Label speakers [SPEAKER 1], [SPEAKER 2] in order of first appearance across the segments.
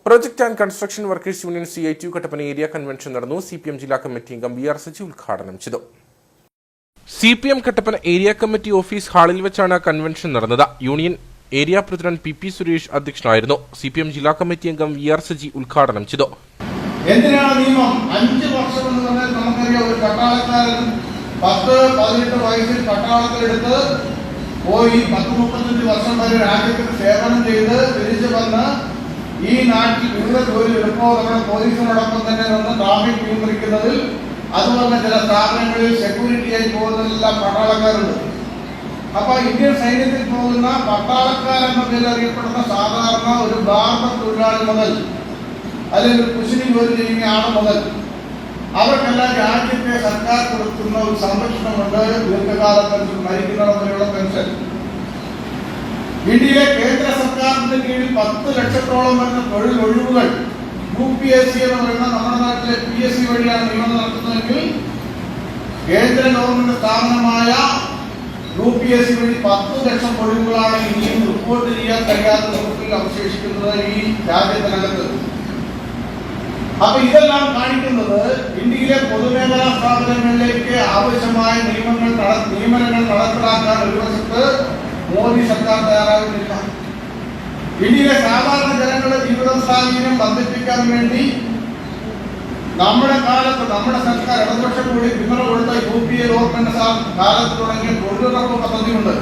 [SPEAKER 1] Project and construction workers union CITU Kattappana area convention നടന്നു. CPM ജില്ലാ committee അംഗം VR Saji ഉദ്ഘാടനം ചെയ്തു. CPM Kattappana area committee office ഹാളിൽ വെച്ചാണ് കൺവെൻഷൻ നടന്നത്. Union area president PP Suresh അധ്യക്ഷനായിരുന്നു. CPM ജില്ലാ കമ്മിറ്റി അംഗം VR സജി ഉദ്ഘാടനം ചെയ്തു.
[SPEAKER 2] എന്തിനാണ് നിയമം? 5 വർഷം എന്ന് പറഞ്ഞാൽ നമുക്കറിയാം, ഒരു പട്ടാളക്കാരൻ 10-18 വയസ്സിൽ പട്ടാളത്തിലെടുത്ത് പോയി 10-35 വർഷം വരെ രാജ്യത്തിന് സേവനം ചെയ്ത് തിരിച്ചു വന്ന് ഈ നാട്ടിൽ വിവിധ തൊഴിലെടുപ്പോ നമ്മുടെ പോലീസിനോടൊപ്പം തന്നെ നിന്ന് ട്രാഫിക് നിയന്ത്രിക്കുന്നതിൽ, അതുപോലെ ചില സ്ഥാപനങ്ങളിൽ സെക്യൂരിറ്റിയായി പോകുന്നതെല്ലാം പട്ടാളക്കാരുണ്ട്. അപ്പൊ ഇന്ത്യൻ സൈന്യത്തിൽ പോകുന്ന പട്ടാളക്കാരെന്ന പേരിൽ അറിയപ്പെടുന്ന സാധാരണ ഒരു ബാർബർ തൊഴിലാളി മുതൽ അല്ലെങ്കിൽ കുശിനി ജോലി ചെയ്യുന്ന ആൾ മുതൽ അവർക്കെല്ലാം രാജ്യത്തെ സർക്കാർ കൊടുക്കുന്ന ഒരു സംരക്ഷണമുണ്ട്. ദീർഘകാല പെൻഷൻ, മരിക്കുന്നവരെയുള്ള പെൻഷൻ. ഇന്ത്യയിലെ കേന്ദ്ര സർക്കാരിന്റെ കീഴിൽ 10 ലക്ഷത്തോളം വരുന്ന തൊഴിൽ ഒഴിവുകൾ UPSC എന്ന് പറയുന്ന നമ്മുടെ നാട്ടിലെ PSC വഴിയാണ് നിയമനം നടത്തുന്നതെങ്കിൽ കേന്ദ്ര ഗവൺമെന്റ് സ്ഥാപനമായ UPSC വഴി 10 ലക്ഷം ഒഴിവുകളാണ് ഇനിയും റിപ്പോർട്ട് ചെയ്യാൻ കഴിയാത്ത രൂപത്തിൽ അവശേഷിക്കുന്നത് ഈ രാജ്യത്തിനകത്ത്. അപ്പൊ ഇതെല്ലാം കാണിക്കുന്നത് ഇന്ത്യയിലെ പൊതുമേഖലാ സ്ഥാപനങ്ങളിലേക്ക് ആവശ്യമായ നിയമനങ്ങൾ നടപ്പിലാക്കാൻ ഒരു വശത്ത് മോദി സർക്കാർ തയ്യാറാകുന്നില്ല. ഇന്ത്യയിലെ സാധാരണ ജനങ്ങളുടെ ജീവിത സാഹചര്യം വർദ്ധിപ്പിക്കാൻ വേണ്ടി നമ്മുടെ കാലത്ത് നമ്മുടെ സർക്കാർ ഇടതുപക്ഷം കൂടി പിന്തുണ കൊടുത്ത UPA ഗവൺമെന്റ് കാലത്ത് തുടങ്ങിയ തൊഴിലുറപ്പ് പദ്ധതിയുണ്ട്.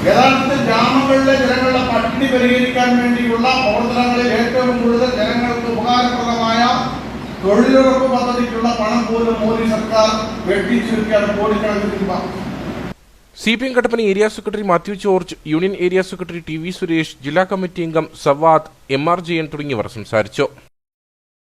[SPEAKER 2] യഥാർത്ഥത്തിൽ ഗ്രാമങ്ങളിലെ ജനങ്ങളുടെ പട്ടിണി പരിഹരിക്കാൻ വേണ്ടിയുള്ള പ്രവർത്തനങ്ങളിൽ ഏറ്റവും കൂടുതൽ ജനങ്ങൾക്ക് ഉപകാരപ്രദമായ തൊഴിലുറപ്പ് പദ്ധതിക്കുള്ള പണം പോലും മോദി സർക്കാർ വെട്ടിച്ചുരുക്കിയാണ് കോടിക്കണക്കിന് രൂപ.
[SPEAKER 1] CPM Kattappana area secretary Mathew George, union area secretary TV Suresh, ജില്ലാ കമ്മിറ്റി അംഗം സവാദ്, MR ജയൻ തുടങ്ങിയവർ സംസാരിച്ചു.